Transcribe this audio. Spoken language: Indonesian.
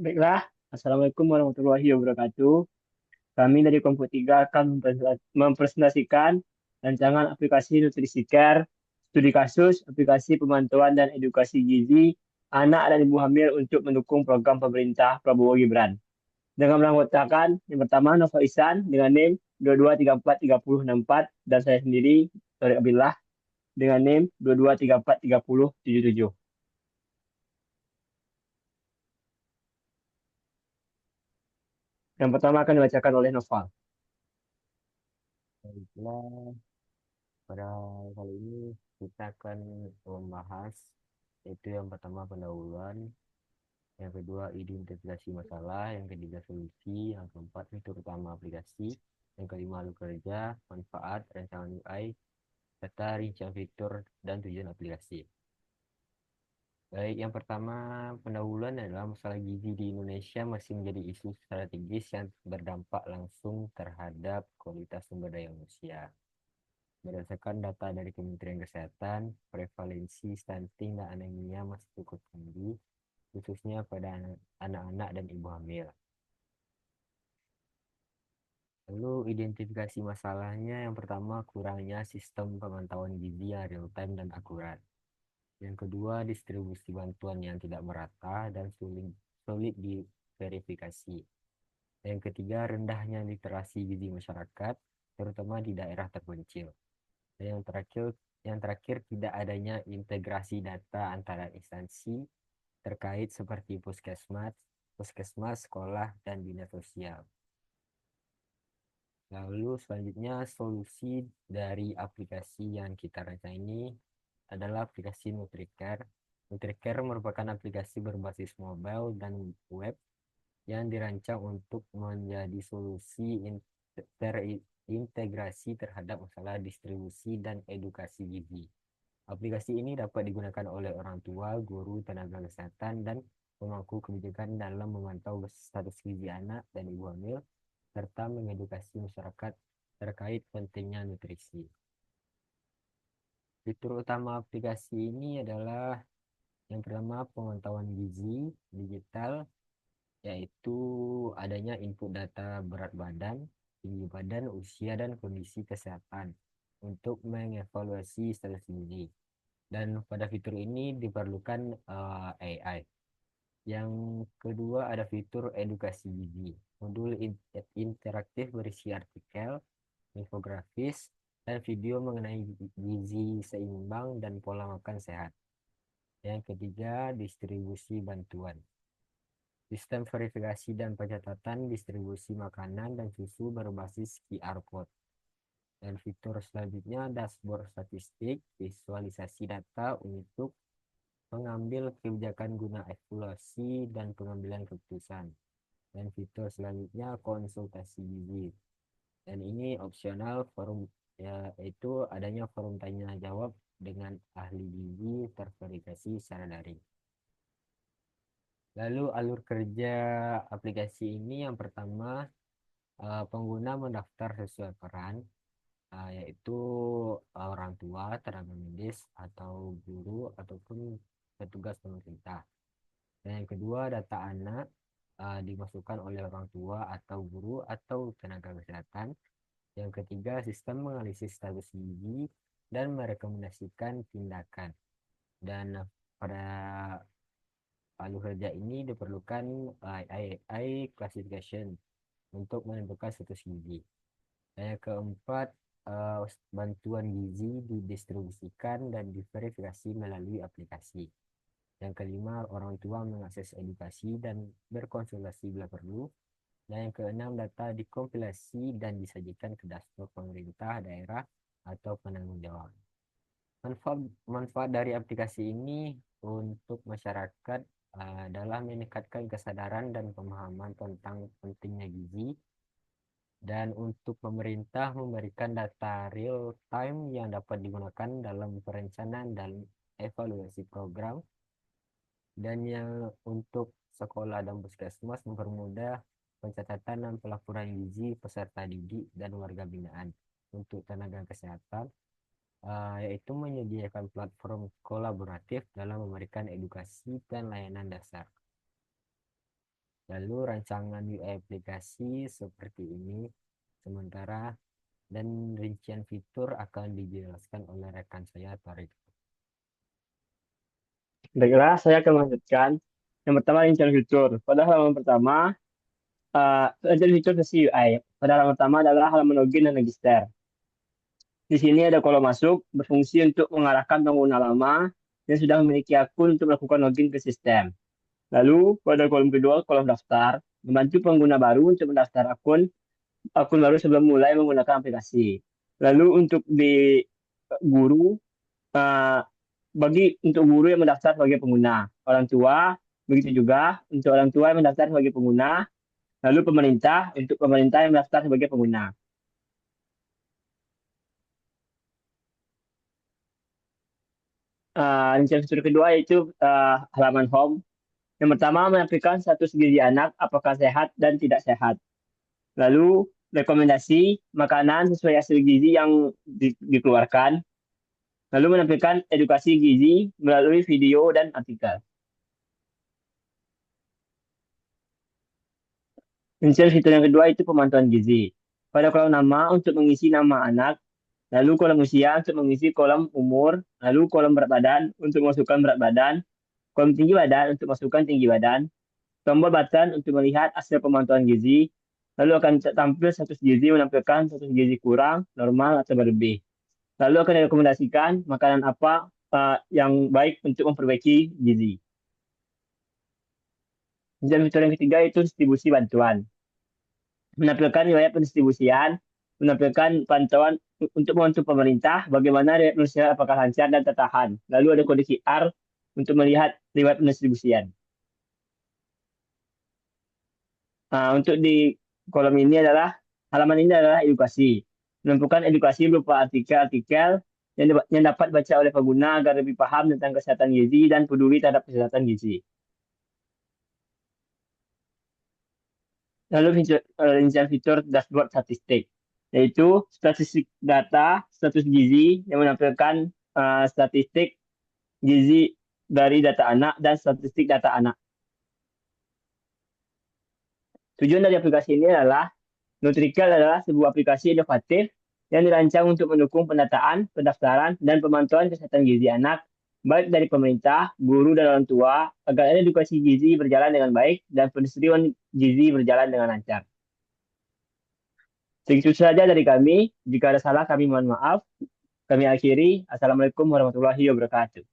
Baiklah, Assalamualaikum warahmatullahi wabarakatuh. Kami dari Kompo 3 akan mempresentasikan rancangan aplikasi Nutrisi Care, studi kasus, aplikasi pemantauan dan edukasi gizi anak dan ibu hamil untuk mendukung program pemerintah Prabowo Gibran. Dengan beranggotakan yang pertama Nova Isan dengan NIM 22343064 dan saya sendiri Torik Abdillah dengan NIM 22343077. Yang pertama akan dibacakan oleh Noval. Baiklah, pada kali ini kita akan membahas itu yang pertama pendahuluan, yang kedua identifikasi masalah, yang ketiga solusi, yang keempat fitur utama aplikasi, yang kelima alur kerja, manfaat, rancangan UI, serta rincian fitur dan tujuan aplikasi. Baik, yang pertama pendahuluan adalah masalah gizi di Indonesia masih menjadi isu strategis yang berdampak langsung terhadap kualitas sumber daya manusia. Berdasarkan data dari Kementerian Kesehatan, prevalensi stunting dan anemia masih cukup tinggi, khususnya pada anak-anak dan ibu hamil. Lalu identifikasi masalahnya yang pertama kurangnya sistem pemantauan gizi yang real time dan akurat. Yang kedua distribusi bantuan yang tidak merata dan sulit diverifikasi. Yang ketiga rendahnya literasi gizi masyarakat, terutama di daerah terpencil. Dan yang terakhir tidak adanya integrasi data antara instansi terkait seperti puskesmas, sekolah, dan dinas sosial. Lalu selanjutnya solusi dari aplikasi yang kita rancang ini adalah aplikasi NutriCare. NutriCare merupakan aplikasi berbasis mobile dan web yang dirancang untuk menjadi solusi terintegrasi terhadap masalah distribusi dan edukasi gizi. Aplikasi ini dapat digunakan oleh orang tua, guru, tenaga kesehatan, dan pemangku kebijakan dalam memantau status gizi anak dan ibu hamil, serta mengedukasi masyarakat terkait pentingnya nutrisi. Fitur utama aplikasi ini adalah yang pertama pemantauan gizi digital, yaitu adanya input data berat badan, tinggi badan, usia, dan kondisi kesehatan untuk mengevaluasi status gizi. Dan pada fitur ini diperlukan AI. Yang kedua ada fitur edukasi gizi. Modul interaktif berisi artikel, infografis, dan video mengenai gizi seimbang dan pola makan sehat. Yang ketiga, distribusi bantuan. Sistem verifikasi dan pencatatan distribusi makanan dan susu berbasis QR code. Dan fitur selanjutnya dashboard statistik, visualisasi data untuk mengambil kebijakan guna evaluasi dan pengambilan keputusan. Dan fitur selanjutnya konsultasi gizi. Dan ini opsional forum, yaitu adanya forum tanya jawab dengan ahli gizi terverifikasi secara daring. Lalu alur kerja aplikasi ini yang pertama pengguna mendaftar sesuai peran, yaitu orang tua, tenaga medis, atau guru, ataupun petugas pemerintah. Dan yang kedua, data anak dimasukkan oleh orang tua atau guru atau tenaga kesehatan. Yang ketiga, sistem menganalisis status gizi dan merekomendasikan tindakan. Dan pada alur kerja ini diperlukan AI classification untuk menentukan status gizi. Dan yang keempat, bantuan gizi didistribusikan dan diverifikasi melalui aplikasi. Yang kelima, orang tua mengakses edukasi dan berkonsultasi bila perlu. Dan yang keenam, data dikompilasi dan disajikan ke dashboard pemerintah daerah atau penanggung jawab. Manfaat, manfaat dari aplikasi ini untuk masyarakat adalah meningkatkan kesadaran dan pemahaman tentang pentingnya gizi, dan untuk pemerintah memberikan data real time yang dapat digunakan dalam perencanaan dan evaluasi program, dan yang untuk sekolah dan puskesmas mempermudah pencatatan dan pelaporan gizi peserta didik dan warga binaan. Untuk tenaga kesehatan, yaitu menyediakan platform kolaboratif dalam memberikan edukasi dan layanan dasar. Lalu rancangan UI aplikasi seperti ini, sementara dan rincian fitur akan dijelaskan oleh rekan saya Tarik. Baiklah, saya akan melanjutkan. Yang pertama, rincian fitur. Pada halaman pertama, rincian fitur sesi UI. Pada halaman pertama adalah halaman login dan register. Di sini ada kolom masuk, berfungsi untuk mengarahkan pengguna lama yang sudah memiliki akun untuk melakukan login ke sistem. Lalu, pada kolom kedua, kolom daftar, membantu pengguna baru untuk mendaftar akun baru sebelum mulai menggunakan aplikasi. Lalu untuk di guru, uh, untuk guru yang mendaftar sebagai pengguna, orang tua, begitu juga untuk orang tua yang mendaftar sebagai pengguna, lalu pemerintah untuk pemerintah yang mendaftar sebagai pengguna. Rincian fitur kedua yaitu halaman home. Yang pertama menampilkan status gizi anak apakah sehat dan tidak sehat. Lalu rekomendasi makanan sesuai hasil gizi yang dikeluarkan. Lalu menampilkan edukasi gizi melalui video dan artikel. Rincian fitur yang kedua itu pemantauan gizi. Pada kolom nama untuk mengisi nama anak, lalu kolom usia untuk mengisi kolom umur, lalu kolom berat badan untuk masukkan berat badan, kolom tinggi badan untuk masukkan tinggi badan, tombol button untuk melihat hasil pemantauan gizi, lalu akan tampil status gizi menampilkan status gizi kurang, normal, atau berlebih. Lalu akan direkomendasikan makanan apa yang baik untuk memperbaiki gizi. Dan fitur yang ketiga itu distribusi bantuan. Menampilkan riwayat pendistribusian, menampilkan pantauan untuk membantu pemerintah, bagaimana riwayat pendistribusian apakah lancar dan tertahan. Lalu ada kode QR untuk melihat riwayat pendistribusian. Untuk di kolom ini adalah, halaman ini adalah edukasi. Menumpukan edukasi berupa artikel-artikel yang dapat baca oleh pengguna agar lebih paham tentang kesehatan gizi dan peduli terhadap kesehatan gizi. Lalu rincian fitur dashboard statistik, yaitu statistik data, status gizi yang menampilkan statistik gizi dari data anak dan statistik data anak. Tujuan dari aplikasi ini adalah Nutrical adalah sebuah aplikasi inovatif yang dirancang untuk mendukung pendataan, pendaftaran, dan pemantauan kesehatan gizi anak, baik dari pemerintah, guru, dan orang tua, agar edukasi gizi berjalan dengan baik dan pendistribusian gizi berjalan dengan lancar. Segitu saja dari kami. Jika ada salah, kami mohon maaf. Kami akhiri. Assalamualaikum warahmatullahi wabarakatuh.